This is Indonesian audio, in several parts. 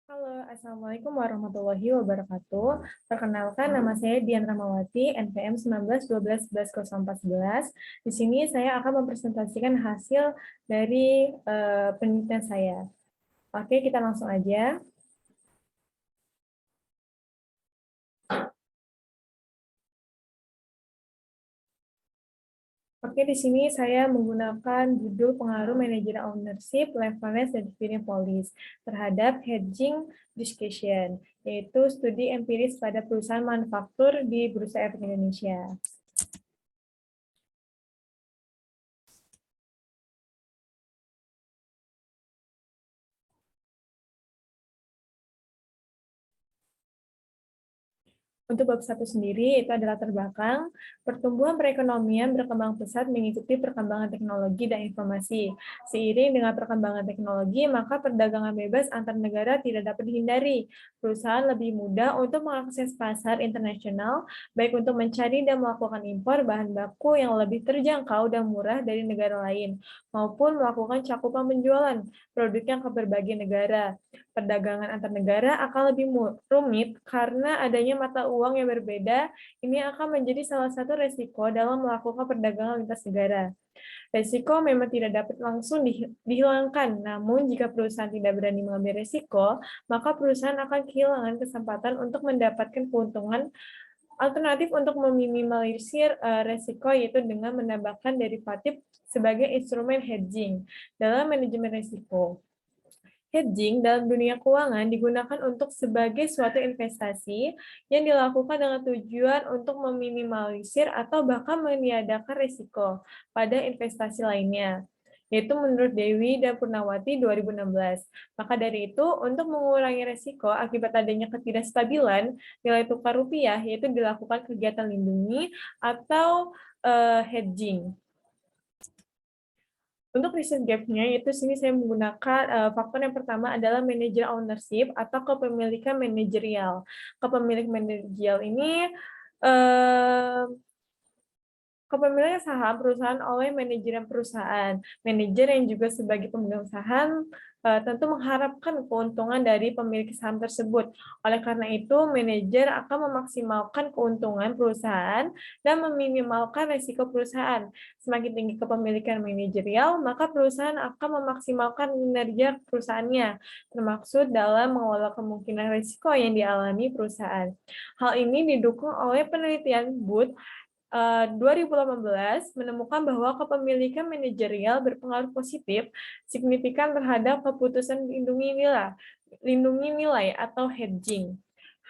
Halo, Assalamualaikum warahmatullahi wabarakatuh. Perkenalkan, nama saya Dian Ramawati, NPM 1912110411. Di sini saya akan mempresentasikan hasil dari penelitian saya. Oke, kita langsung aja. Oke, di sini saya menggunakan judul pengaruh manajer ownership, leverage, dan dividend policy terhadap hedging discussion, yaitu studi empiris pada perusahaan manufaktur di Bursa Efek Indonesia. Untuk bab 1 sendiri, itu adalah latar belakang. Pertumbuhan perekonomian berkembang pesat mengikuti perkembangan teknologi dan informasi. Seiring dengan perkembangan teknologi, maka perdagangan bebas antar negara tidak dapat dihindari. Perusahaan lebih mudah untuk mengakses pasar internasional, baik untuk mencari dan melakukan impor bahan baku yang lebih terjangkau dan murah dari negara lain, maupun melakukan cakupan penjualan produk yang ke berbagai negara. Perdagangan antar negara akan lebih rumit karena adanya mata uang yang berbeda. Ini akan menjadi salah satu resiko dalam melakukan perdagangan lintas negara. Resiko memang tidak dapat langsung dihilangkan, namun jika perusahaan tidak berani mengambil resiko, maka perusahaan akan kehilangan kesempatan untuk mendapatkan keuntungan. Alternatif untuk meminimalisir resiko yaitu dengan menambahkan derivatif sebagai instrumen hedging dalam manajemen risiko. Hedging dalam dunia keuangan digunakan untuk sebagai suatu investasi yang dilakukan dengan tujuan untuk meminimalisir atau bahkan meniadakan risiko pada investasi lainnya, yaitu menurut Dewi dan Purnawati 2016. Maka dari itu, untuk mengurangi risiko akibat adanya ketidakstabilan nilai tukar rupiah, yaitu dilakukan kegiatan lindungi atau hedging. Untuk research gap-nya, itu sini saya menggunakan faktor yang pertama adalah manager ownership atau kepemilikan manajerial. Kepemilikan manajerial ini kepemilikan saham perusahaan oleh manajer perusahaan. Manajer yang juga sebagai pemegang saham tentu mengharapkan keuntungan dari pemilik saham tersebut. Oleh karena itu, manajer akan memaksimalkan keuntungan perusahaan dan meminimalkan risiko perusahaan. Semakin tinggi kepemilikan manajerial, maka perusahaan akan memaksimalkan kinerja perusahaannya, termaksud dalam mengelola kemungkinan risiko yang dialami perusahaan. Hal ini didukung oleh penelitian Booth 2018 menemukan bahwa kepemilikan manajerial berpengaruh positif signifikan terhadap keputusan lindungi nilai atau hedging.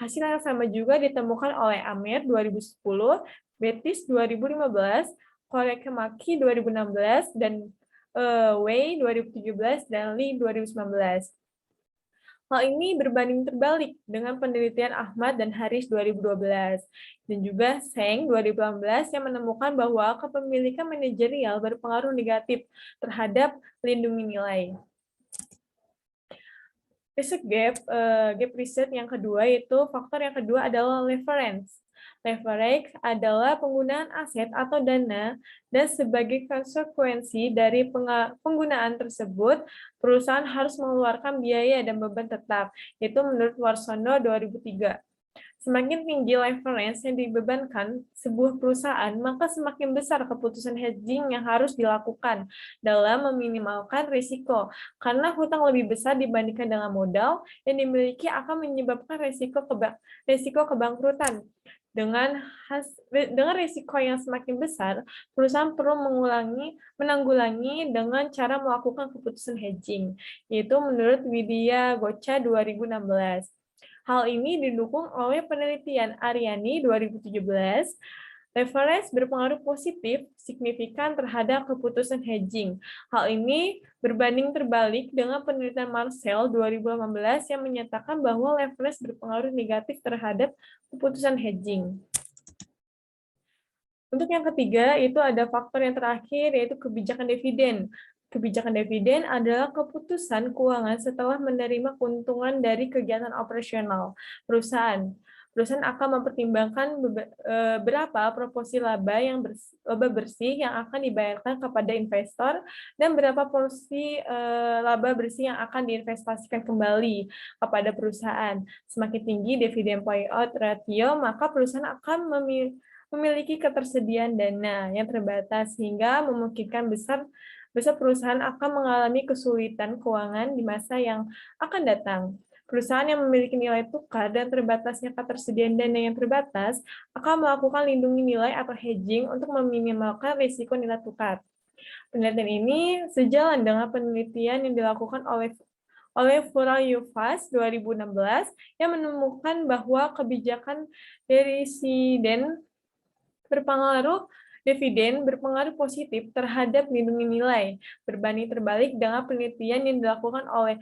Hasil yang sama juga ditemukan oleh Amer 2010, Betis 2015, Korekemaki 2016, dan Wei 2017, dan Li 2019. Hal ini berbanding terbalik dengan penelitian Ahmad dan Haris 2012 dan juga Seng 2018 yang menemukan bahwa kepemilikan manajerial berpengaruh negatif terhadap lindungi nilai. Riset gap riset yang kedua yaitu faktor yang kedua adalah leverage. Leverage adalah penggunaan aset atau dana dan sebagai konsekuensi dari penggunaan tersebut, perusahaan harus mengeluarkan biaya dan beban tetap, yaitu menurut Warsono 2003. Semakin tinggi leverage yang dibebankan sebuah perusahaan, maka semakin besar keputusan hedging yang harus dilakukan dalam meminimalkan risiko. Karena hutang lebih besar dibandingkan dengan modal yang dimiliki akan menyebabkan risiko kebangkrutan. Dengan risiko yang semakin besar, perusahaan perlu menanggulangi dengan cara melakukan keputusan hedging, yaitu menurut Widya Gocha 2016. Hal ini didukung oleh penelitian Aryani 2017. Leverage berpengaruh positif signifikan terhadap keputusan hedging. Hal ini berbanding terbalik dengan penelitian Marcel 2018 yang menyatakan bahwa leverage berpengaruh negatif terhadap keputusan hedging. Untuk yang ketiga, itu ada faktor yang terakhir, yaitu kebijakan dividen. Kebijakan dividen adalah keputusan keuangan setelah menerima keuntungan dari kegiatan operasional perusahaan. Perusahaan akan mempertimbangkan berapa proporsi laba bersih yang akan dibayarkan kepada investor dan berapa porsi laba bersih yang akan diinvestasikan kembali kepada perusahaan. Semakin tinggi dividen payout ratio, maka perusahaan akan memiliki ketersediaan dana yang terbatas sehingga memungkinkan besar perusahaan akan mengalami kesulitan keuangan di masa yang akan datang. Perusahaan yang memiliki nilai tukar dan terbatasnya ketersediaan dana yang terbatas akan melakukan lindungi nilai atau hedging untuk meminimalkan risiko nilai tukar. Penelitian ini sejalan dengan penelitian yang dilakukan oleh Vural-Yufas 2016 yang menemukan bahwa kebijakan dividen berpengaruh positif terhadap lindungi nilai, berbanding terbalik dengan penelitian yang dilakukan oleh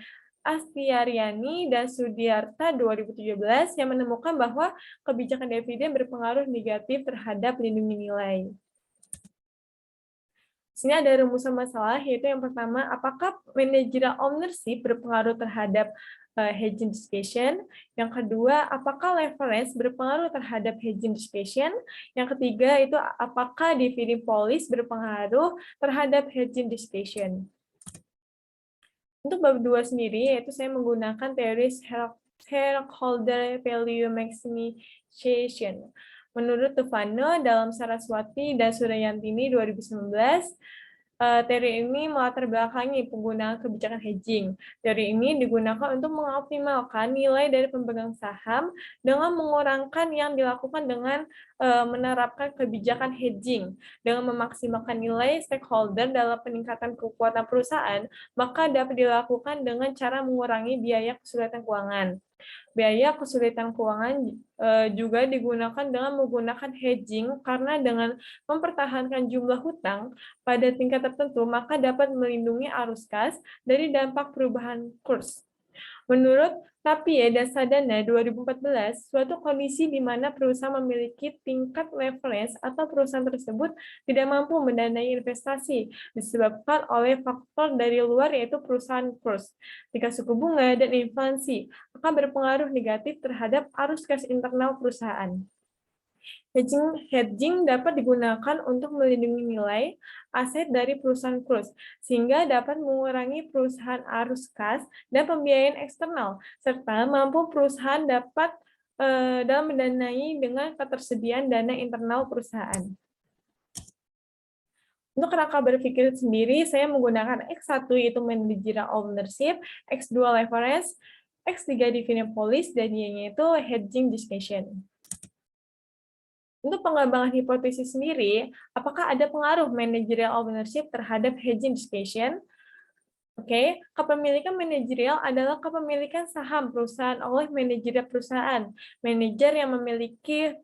Astiaryani dan Sudiarta 2017 yang menemukan bahwa kebijakan dividen berpengaruh negatif terhadap lindungi nilai. Di sini ada rumusan masalah, yaitu yang pertama, apakah managerial ownership berpengaruh terhadap hedging discretion? Yang kedua, apakah leverage berpengaruh terhadap hedging discretion? Yang ketiga, itu apakah dividend policy berpengaruh terhadap hedging discretion? Untuk bab 2 sendiri, yaitu saya menggunakan teori shareholder value maximization. Menurut Tufano dalam Saraswati dan Suryantini 2019, teori ini melatar belakangi penggunaan kebijakan hedging. Teori ini digunakan untuk mengoptimalkan nilai dari pemegang saham dengan mengurangkan yang dilakukan dengan menerapkan kebijakan hedging. Dengan memaksimalkan nilai stakeholder dalam peningkatan kekuatan perusahaan, maka dapat dilakukan dengan cara mengurangi biaya kesulitan keuangan. Biaya kesulitan keuangan juga digunakan dengan menggunakan hedging karena dengan mempertahankan jumlah hutang pada tingkat tertentu, maka dapat melindungi arus kas dari dampak perubahan kurs. Menurut Tapie dan Sadana 2014, suatu kondisi di mana perusahaan memiliki tingkat leverage atau perusahaan tersebut tidak mampu mendanai investasi disebabkan oleh faktor dari luar yaitu perusahaan kurs, tingkat suku bunga, dan inflasi akan berpengaruh negatif terhadap arus kas internal perusahaan. Hedging dapat digunakan untuk melindungi nilai aset dari perusahaan kurs, sehingga dapat mengurangi perusahaan arus kas dan pembiayaan eksternal, serta mampu perusahaan dapat dalam mendanai dengan ketersediaan dana internal perusahaan. Untuk kerangka berpikir sendiri, saya menggunakan X1 yaitu managerial ownership, X2 leverage, X3 dividend policy, dan Y-nya itu hedging discretion. Untuk pengembangan hipotesis sendiri, apakah ada pengaruh managerial ownership terhadap hedging discretion? Oke, kepemilikan manajerial adalah kepemilikan saham perusahaan oleh manajer perusahaan. Manajer yang memiliki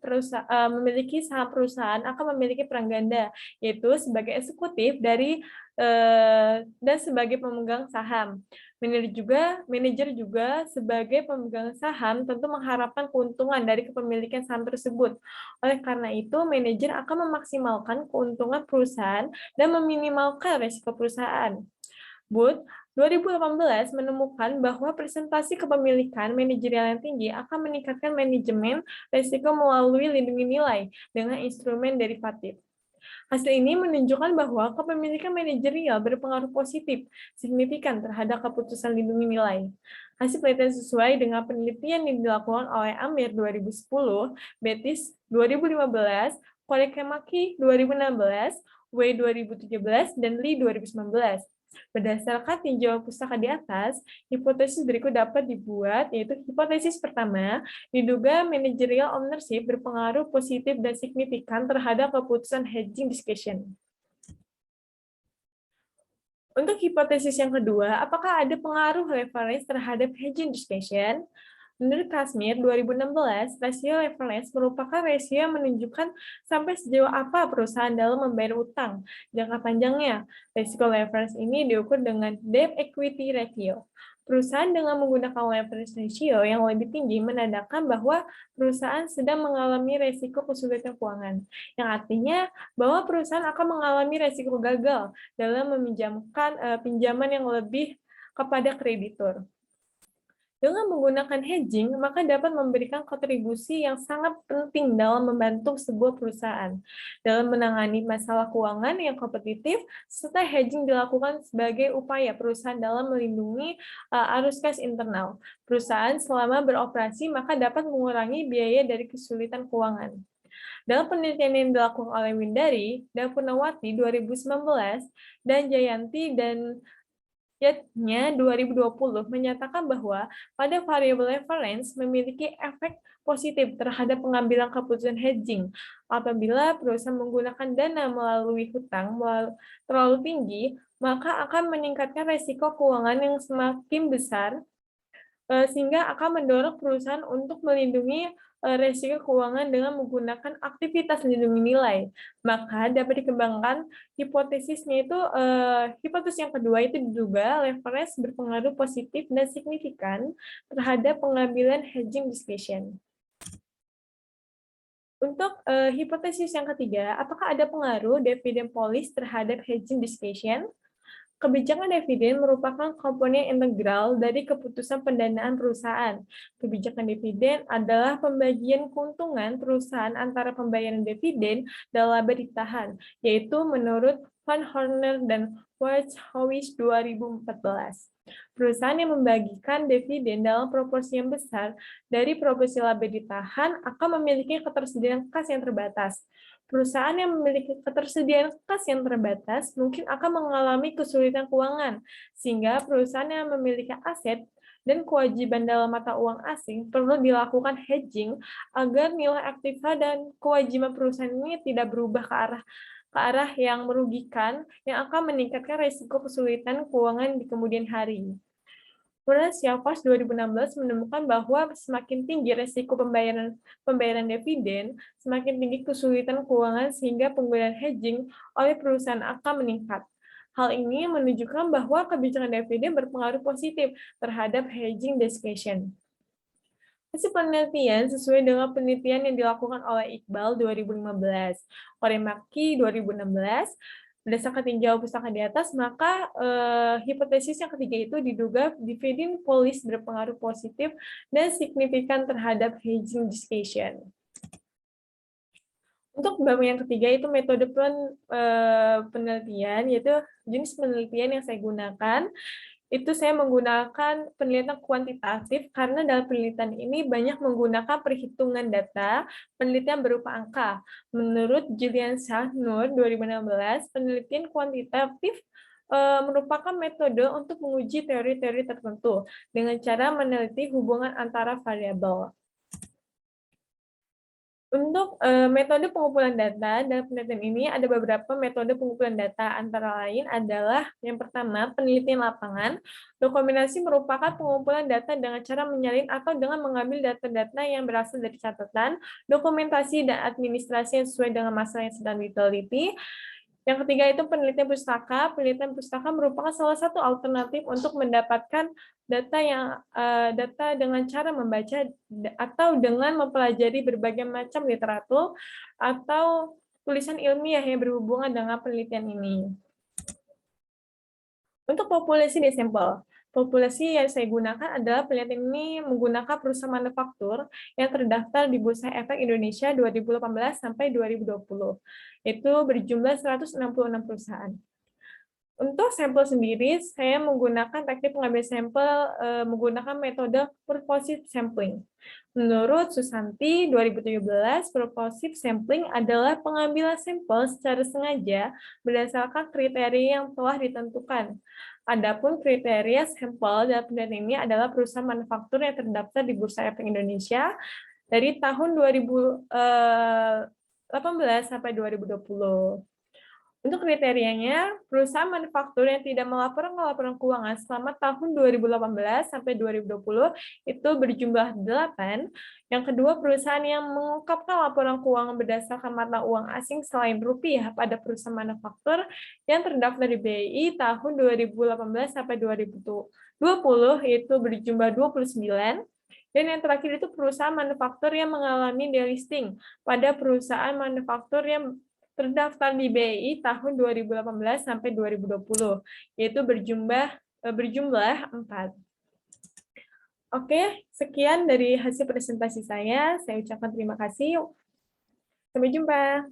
saham perusahaan akan memiliki peran ganda, yaitu sebagai eksekutif dan sebagai pemegang saham. Manajer juga sebagai pemegang saham tentu mengharapkan keuntungan dari kepemilikan saham tersebut. Oleh karena itu, manajer akan memaksimalkan keuntungan perusahaan dan meminimalkan risiko perusahaan. Booth 2018 menemukan bahwa presentasi kepemilikan manajerial yang tinggi akan meningkatkan manajemen risiko melalui lindungi nilai dengan instrumen derivatif. Hasil ini menunjukkan bahwa kepemilikan manajerial berpengaruh positif signifikan terhadap keputusan lindungi nilai. Hasil penelitian sesuai dengan penelitian yang dilakukan oleh Amir 2010, Betis 2015, Korekemaki 2016, Wei 2017, dan Li 2019. Berdasarkan tinjauan pustaka di atas, hipotesis berikut dapat dibuat, yaitu hipotesis pertama, diduga managerial ownership berpengaruh positif dan signifikan terhadap keputusan hedging discretion. Untuk hipotesis yang kedua, apakah ada pengaruh leverage terhadap hedging discretion? Menurut Kashmir 2016, rasio leverage merupakan rasio yang menunjukkan sampai sejauh apa perusahaan dalam membayar utang jangka panjangnya. Risiko leverage ini diukur dengan debt equity ratio. Perusahaan dengan menggunakan leverage ratio yang lebih tinggi menandakan bahwa perusahaan sedang mengalami risiko kesulitan keuangan, yang artinya bahwa perusahaan akan mengalami risiko gagal dalam meminjamkan pinjaman yang lebih kepada kreditur. Dengan menggunakan hedging, maka dapat memberikan kontribusi yang sangat penting dalam membantu sebuah perusahaan dalam menangani masalah keuangan yang kompetitif, serta hedging dilakukan sebagai upaya perusahaan dalam melindungi arus kas internal. Perusahaan selama beroperasi maka dapat mengurangi biaya dari kesulitan keuangan. Dalam penelitian yang dilakukan oleh Windari dan Purnawati 2019 dan Jayanti dan Yatnya 2020 menyatakan bahwa pada variable reference memiliki efek positif terhadap pengambilan keputusan hedging. Apabila perusahaan menggunakan dana melalui hutang terlalu tinggi, maka akan meningkatkan risiko keuangan yang semakin besar sehingga akan mendorong perusahaan untuk melindungi risiko keuangan dengan menggunakan aktivitas lindungi nilai. Maka dapat dikembangkan hipotesisnya itu, hipotesis yang kedua itu diduga leverage berpengaruh positif dan signifikan terhadap pengambilan hedging decision. Untuk hipotesis yang ketiga, apakah ada pengaruh dividend policy terhadap hedging discussion? Kebijakan dividen merupakan komponen integral dari keputusan pendanaan perusahaan. Kebijakan dividen adalah pembagian keuntungan perusahaan antara pembayaran dividen dan laba ditahan, yaitu menurut Van Horner dan Wojciechowicz 2014. Perusahaan yang membagikan dividen dalam proporsi yang besar dari proporsi laba ditahan akan memiliki ketersediaan kas yang terbatas. Perusahaan yang memiliki ketersediaan kas yang terbatas mungkin akan mengalami kesulitan keuangan, sehingga perusahaan yang memiliki aset dan kewajiban dalam mata uang asing perlu dilakukan hedging agar nilai aktiva dan kewajiban perusahaan ini tidak berubah ke arah yang merugikan yang akan meningkatkan risiko kesulitan keuangan di kemudian hari. Siavas 2016 menemukan bahwa semakin tinggi risiko pembayaran dividen, semakin tinggi kesulitan keuangan sehingga penggunaan hedging oleh perusahaan akan meningkat. Hal ini menunjukkan bahwa kebijakan dividen berpengaruh positif terhadap hedging discussion. Hasil penelitian sesuai dengan penelitian yang dilakukan oleh Iqbal 2015, Koremaki 2016, berdasarkan tinjau pustaka di atas, maka hipotesis yang ketiga itu diduga dividend policy berpengaruh positif dan signifikan terhadap hedging discussion. Untuk bab yang ketiga itu metode penelitian, yaitu jenis penelitian yang saya gunakan. Itu saya menggunakan penelitian kuantitatif karena dalam penelitian ini banyak menggunakan perhitungan data, penelitian berupa angka. Menurut Julian Shahnur 2016, penelitian kuantitatif merupakan metode untuk menguji teori-teori tertentu dengan cara meneliti hubungan antara variabel. Untuk metode pengumpulan data, dalam penelitian ini ada beberapa metode pengumpulan data, antara lain adalah yang pertama, penelitian lapangan. Dokumentasi merupakan pengumpulan data dengan cara menyalin atau dengan mengambil data-data yang berasal dari catatan, dokumentasi, dan administrasi yang sesuai dengan masalah yang sedang diteliti. Yang ketiga itu penelitian pustaka. Penelitian pustaka merupakan salah satu alternatif untuk mendapatkan data dengan cara membaca atau dengan mempelajari berbagai macam literatur atau tulisan ilmiah yang berhubungan dengan penelitian ini. Untuk populasi sampel, populasi yang saya gunakan adalah penelitian ini menggunakan perusahaan manufaktur yang terdaftar di Bursa Efek Indonesia 2018 sampai 2020. Itu berjumlah 166 perusahaan. Untuk sampel sendiri, saya menggunakan teknik pengambil sampel menggunakan metode purposive sampling. Menurut Susanti 2017, purposive sampling adalah pengambilan sampel secara sengaja berdasarkan kriteria yang telah ditentukan. Adapun kriteria sampel dalam penelitian ini adalah perusahaan manufaktur yang terdaftar di Bursa Efek Indonesia dari tahun 2018 sampai 2020. Untuk kriterianya, perusahaan manufaktur yang tidak melaporkan laporan keuangan selama tahun 2018 sampai 2020 itu berjumlah 8. Yang kedua, perusahaan yang mengungkapkan laporan keuangan berdasarkan mata uang asing selain rupiah pada perusahaan manufaktur yang terdaftar di BI tahun 2018 sampai 2020 itu berjumlah 29. Dan yang terakhir itu perusahaan manufaktur yang mengalami delisting pada perusahaan manufaktur yang terdaftar di BI tahun 2018 sampai 2020, yaitu berjumlah 4. Oke, sekian dari hasil presentasi saya. Saya ucapkan terima kasih. Sampai jumpa.